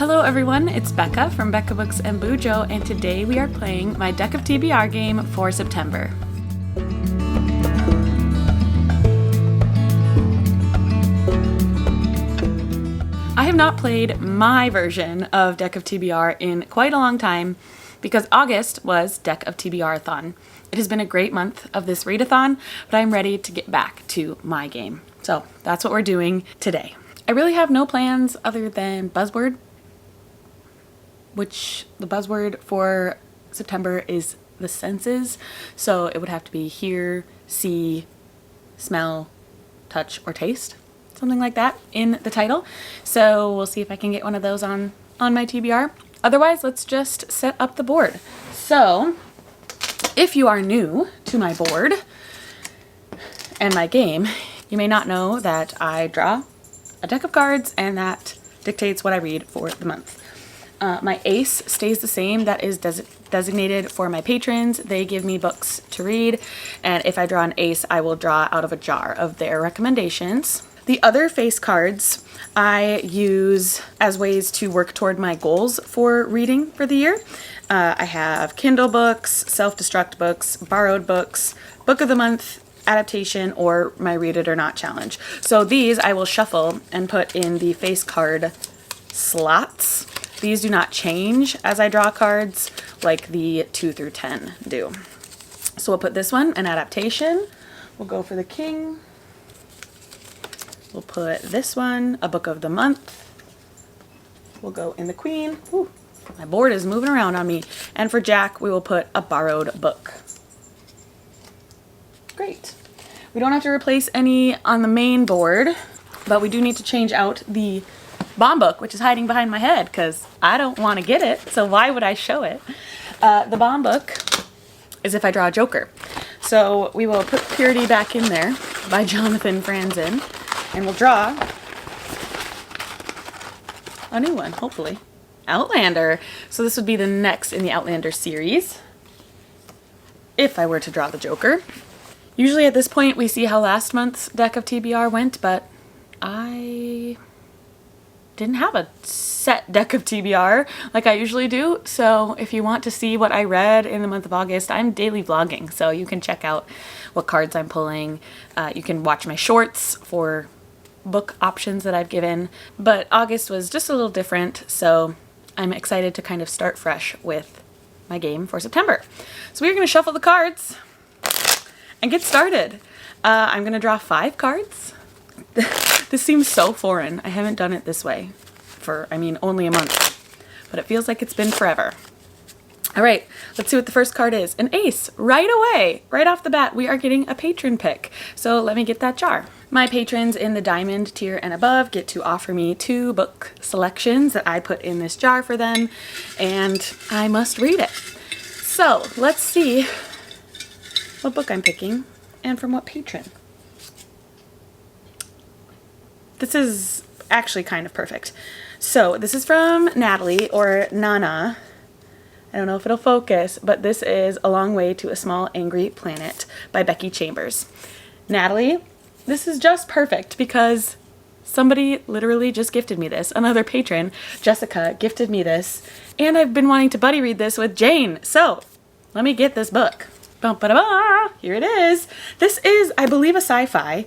Hello everyone, it's Becca from Becca Books and Bujo, and today we are playing my Deck of TBR game for September. I have not played my version of Deck of TBR in quite a long time because August was Deck of TBR-a-thon. It has been a great month of this readathon, but I'm ready to get back to my game. So that's what we're doing today. I really have no plans other than buzzword, which the buzzword for September is the senses. So it would have to be hear, see, smell, touch, or taste. Something like that in the title. So we'll see if I can get one of those on my TBR. Otherwise, let's just set up the board. So if you are new to my board and my game, you may not know that I draw a deck of cards and that dictates what I read for the month. My ace stays the same. That is designated for my patrons. They give me books to read, and if I draw an ace, I will draw out of a jar of their recommendations. The other face cards I use as ways to work toward my goals for reading for the year. I have Kindle books, self-destruct books, borrowed books, book of the month, adaptation, or my read it or not challenge. So these I will shuffle and put in the face card slots. These do not change as I draw cards like the 2 through 10 do. So we'll put this one, an adaptation. We'll go for the king. We'll put this one, a book of the month. We'll go in the queen. Ooh, my board is moving around on me. And for Jack, we will put a borrowed book. Great. We don't have to replace any on the main board, but we do need to change out the bomb book, which is hiding behind my head because I don't want to get it. So why would I show it? The bomb book is if I draw a joker. So we will put Purity back in there by Jonathan Franzen. And we'll draw a new one, hopefully. Outlander. So this would be the next in the Outlander series, if I were to draw the Joker. Usually at this point we see how last month's Deck of TBR went, but I didn't have a set Deck of TBR like I usually do. So if you want to see what I read in the month of August, I'm daily vlogging. So you can check out what cards I'm pulling. You can watch my shorts for book options that I've given, but August was just a little different, so I'm excited to kind of start fresh with my game for September. So we're going to shuffle the cards and get started. I'm going to draw 5 cards. This seems so foreign. I haven't done it this way for, only a month, but it feels like it's been forever. All right, let's see what the first card is. An ace, right away, right off the bat, we are getting a patron pick. So let me get that jar. My patrons in the diamond tier and above get to offer me 2 book selections that I put in this jar for them, and I must read it. So let's see what book I'm picking and from what patron. This is actually kind of perfect. So this is from Natalie, or Nana. I don't know if it'll focus, but this is A Long Way to a Small Angry Planet by Becky Chambers. Natalie, this is just perfect because somebody literally just gifted me this. Another patron, Jessica, gifted me this, and I've been wanting to buddy read this with Jane. So let me get this book. Bum-ba-da-ba! Here it is. This is, I believe, a sci-fi.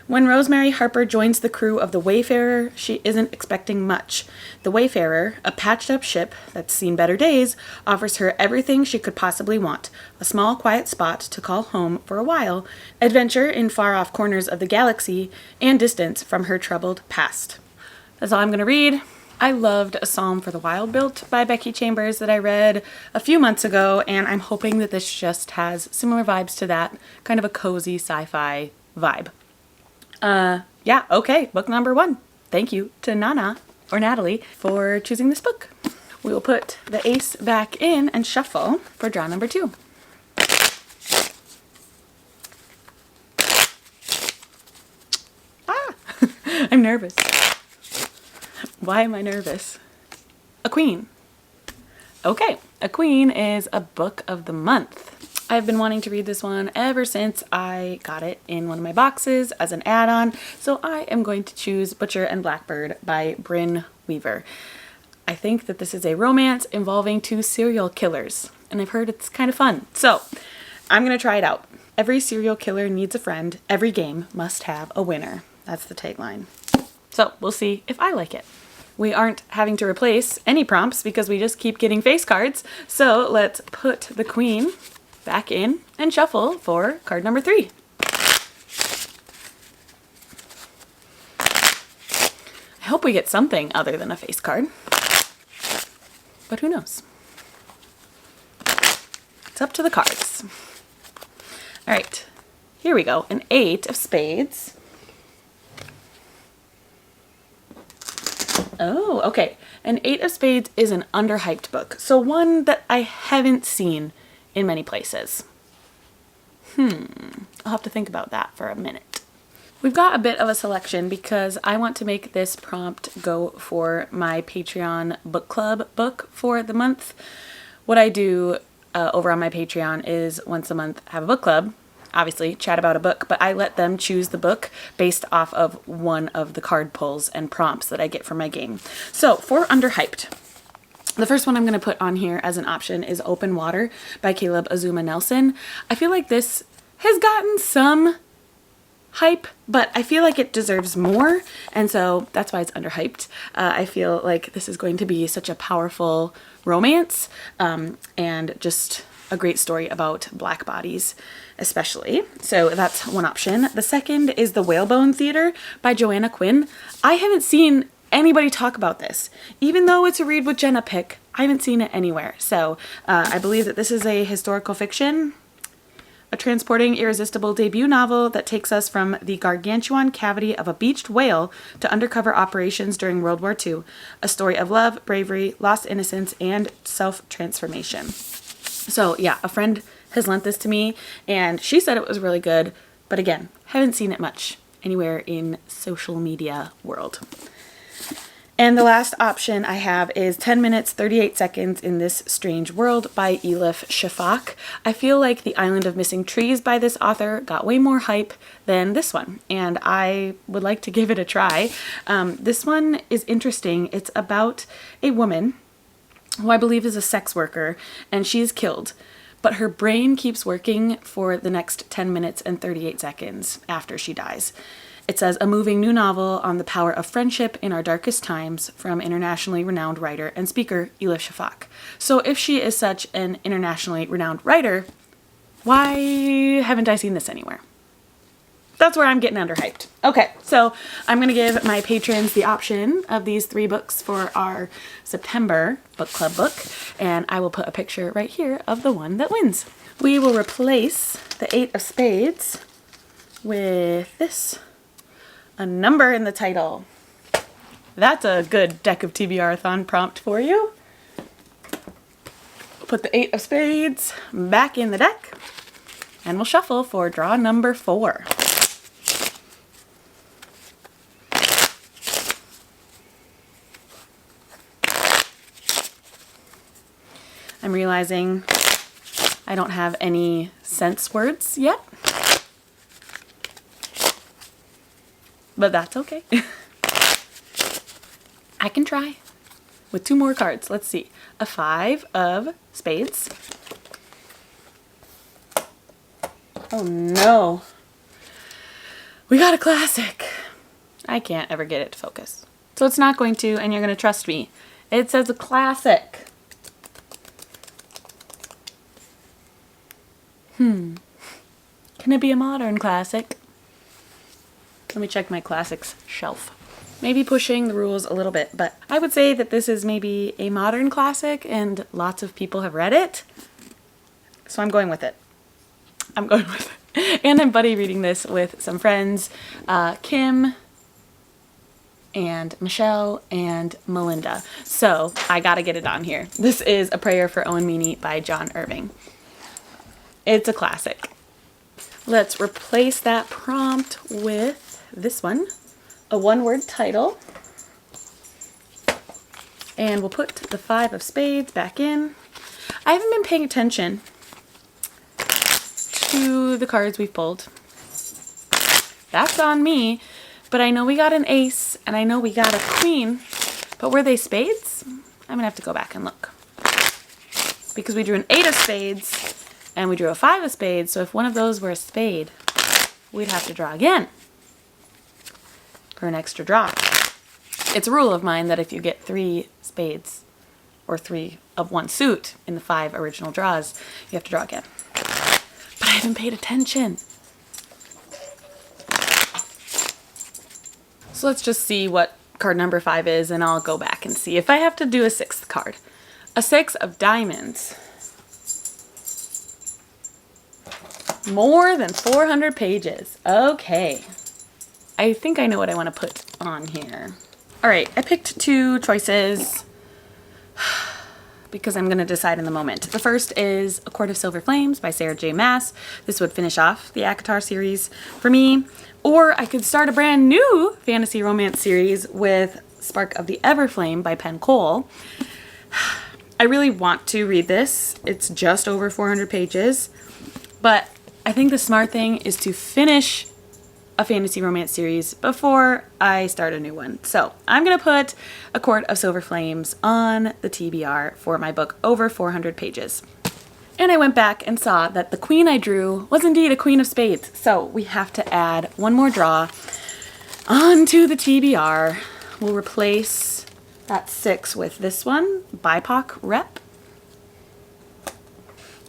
When Rosemary Harper joins the crew of the Wayfarer, she isn't expecting much. The Wayfarer, a patched-up ship that's seen better days, offers her everything she could possibly want. A small, quiet spot to call home for a while, adventure in far-off corners of the galaxy, and distance from her troubled past. That's all I'm going to read. I loved A Psalm for the Wild Built by Becky Chambers that I read a few months ago, and I'm hoping that this just has similar vibes to that, kind of a cozy sci-fi vibe. Yeah, okay, book number 1. Thank you to Nana, or Natalie, for choosing this book. We will put the ace back in and shuffle for draw number 2. Ah! I'm nervous. Why am I nervous? A queen. Okay, a queen is a book of the month. I've been wanting to read this one ever since I got it in one of my boxes as an add-on, so I am going to choose Butcher and Blackbird by Brynne Weaver. I think that this is a romance involving two serial killers, and I've heard it's kind of fun. So I'm going to try it out. Every serial killer needs a friend. Every game must have a winner. That's the tagline. So we'll see if I like it. We aren't having to replace any prompts because we just keep getting face cards. So let's put the queen back in and shuffle for card number 3. I hope we get something other than a face card, but who knows? It's up to the cards. All right, here we go. An 8 of spades. Oh, okay. An 8 of spades is an underhyped book. So one that I haven't seen in many places. I'll have to think about that for a minute. We've got a bit of a selection because I want to make this prompt go for my Patreon book club book for the month. What I do over on my Patreon is once a month have a book club, obviously chat about a book, but I let them choose the book based off of one of the card pulls and prompts that I get from my game. So for underhyped, the first one I'm going to put on here as an option is Open Water by Caleb Azuma Nelson. I feel like this has gotten some hype, but I feel like it deserves more, and so that's why it's underhyped. I feel like this is going to be such a powerful romance and just a great story about black bodies especially. So that's one option. The second is The Whalebone Theater by Joanna Quinn. I haven't seen anybody talk about this. Even though it's a read with Jenna pick, I haven't seen it anywhere. So I believe that this is a historical fiction, a transporting, irresistible debut novel that takes us from the gargantuan cavity of a beached whale to undercover operations during World War II. A story of love, bravery, lost innocence, and self-transformation. So yeah, a friend has lent this to me, and she said it was really good, but again, haven't seen it much anywhere in social media world. And the last option I have is 10 minutes, 38 seconds in This Strange World by Elif Shafak. I feel like The Island of Missing Trees by this author got way more hype than this one, and I would like to give it a try. This one is interesting. It's about a woman who I believe is a sex worker, and she's killed, but her brain keeps working for the next 10 minutes and 38 seconds after she dies. It says, a moving new novel on the power of friendship in our darkest times from internationally renowned writer and speaker Elif Shafak. So if she is such an internationally renowned writer, why haven't I seen this anywhere? That's where I'm getting underhyped. Okay, so I'm going to give my patrons the option of these 3 books for our September book club book, and I will put a picture right here of the one that wins. We will replace the 8 of spades with this. A number in the title. That's a good Deck of TBR-a-thon prompt for you. Put the 8 of spades back in the deck, and we'll shuffle for draw number 4. I'm realizing I don't have any sense words yet, but that's okay. I can try with 2 more cards. Let's see. A 5 of spades. Oh no. We got a classic. I can't ever get it to focus. So it's not going to, and you're going to trust me. It says a classic. Can it be a modern classic? Let me check my classics shelf. Maybe pushing the rules a little bit, but I would say that this is maybe a modern classic and lots of people have read it. So I'm going with it. I'm going with it. And I'm buddy reading this with some friends, Kim and Michelle and Melinda. So I gotta get it on here. This is A Prayer for Owen Meany by John Irving. It's a classic. Let's replace that prompt with this one, a 1-word title, and we'll put the 5 of spades back in. I haven't been paying attention to the cards we've pulled. That's on me, but I know we got an ace and I know we got a queen, but were they spades? I'm gonna have to go back and look. Because we drew an 8 of spades and we drew a 5 of spades, so if one of those were a spade, we'd have to draw again for an extra draw. It's a rule of mine that if you get 3 spades or 3 of one suit in the 5 original draws, you have to draw again. But I haven't paid attention. So let's just see what card number 5 is, and I'll go back and see if I have to do a 6th card. A 6 of diamonds. More than 400 pages. Okay. I think I know what I want to put on here. All right, I picked 2 choices because I'm going to decide in the moment. The first is A Court of Silver Flames by Sarah J. Maas. This would finish off the ACOTAR series for me. Or I could start a brand new fantasy romance series with Spark of the Everflame by Penn Cole. I really want to read this. It's just over 400 pages, but I think the smart thing is to finish a fantasy romance series before I start a new one. So I'm gonna put A Court of Silver Flames on the TBR for my book over 400 pages. And I went back and saw that the queen I drew was indeed a queen of spades. So we have to add one more draw onto the TBR. We'll replace that 6 with this one, BIPOC rep.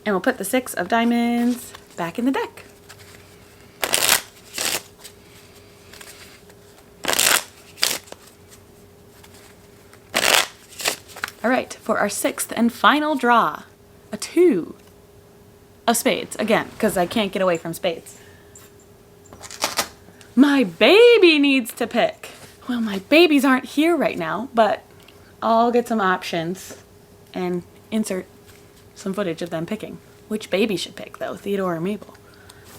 And we'll put the 6 of diamonds back in the deck. All right, for our 6th and final draw, a 2 of spades, again, because I can't get away from spades. My baby needs to pick. Well, my babies aren't here right now, but I'll get some options and insert some footage of them picking. Which baby should pick, though, Theodore or Mabel?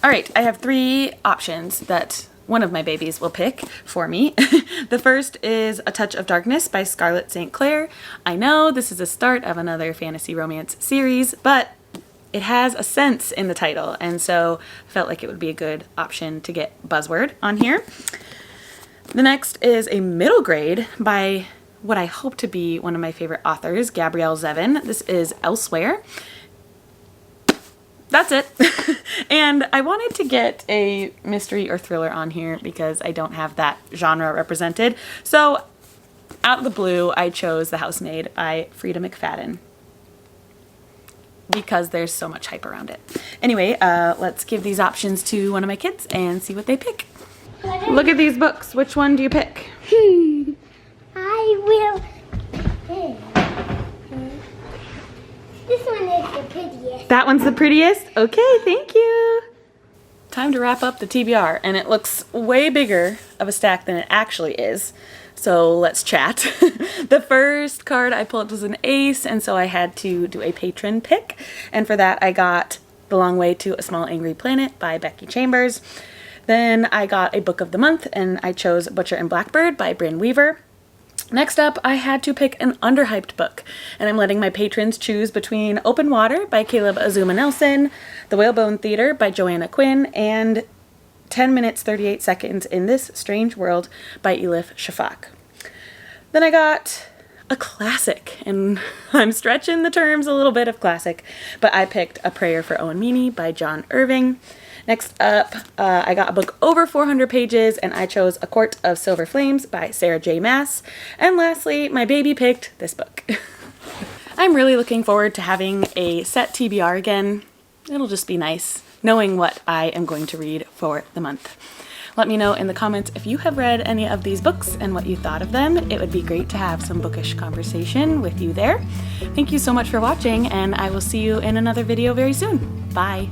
All right, I have 3 options that one of my babies will pick for me. The first is A Touch of Darkness by Scarlett St. Clair. I know this is the start of another fantasy romance series, but it has a sense in the title, and so I felt like it would be a good option to get buzzword on here. The next is A Middle Grade by what I hope to be one of my favorite authors, Gabrielle Zevin. This is Elsewhere. That's it. And I wanted to get a mystery or thriller on here because I don't have that genre represented. So out of the blue, I chose The Housemaid by Frida McFadden because there's so much hype around it. Anyway, let's give these options to one of my kids and see what they pick. Look at these books. Which one do you pick? I will. This one is the prettiest. That one's the prettiest? Okay, thank you. Time to wrap up the TBR, and it looks way bigger of a stack than it actually is. So let's chat. The first card I pulled was an ace, and so I had to do a patron pick. And for that, I got The Long Way to a Small Angry Planet by Becky Chambers. Then I got a book of the month, and I chose Butcher and Blackbird by Bryn Weaver. Next up, I had to pick an underhyped book, and I'm letting my patrons choose between Open Water by Caleb Azuma Nelson, The Whalebone Theater by Joanna Quinn, and 10 minutes 38 seconds in This Strange World by Elif Shafak. Then I got a classic, and I'm stretching the terms a little bit of classic, but I picked A Prayer for Owen Meany by John Irving. Next up, I got a book over 400 pages, and I chose A Court of Silver Flames by Sarah J. Maas. And lastly, my baby picked this book. I'm really looking forward to having a set TBR again. It'll just be nice knowing what I am going to read for the month. Let me know in the comments if you have read any of these books and what you thought of them. It would be great to have some bookish conversation with you there. Thank you so much for watching, and I will see you in another video very soon. Bye.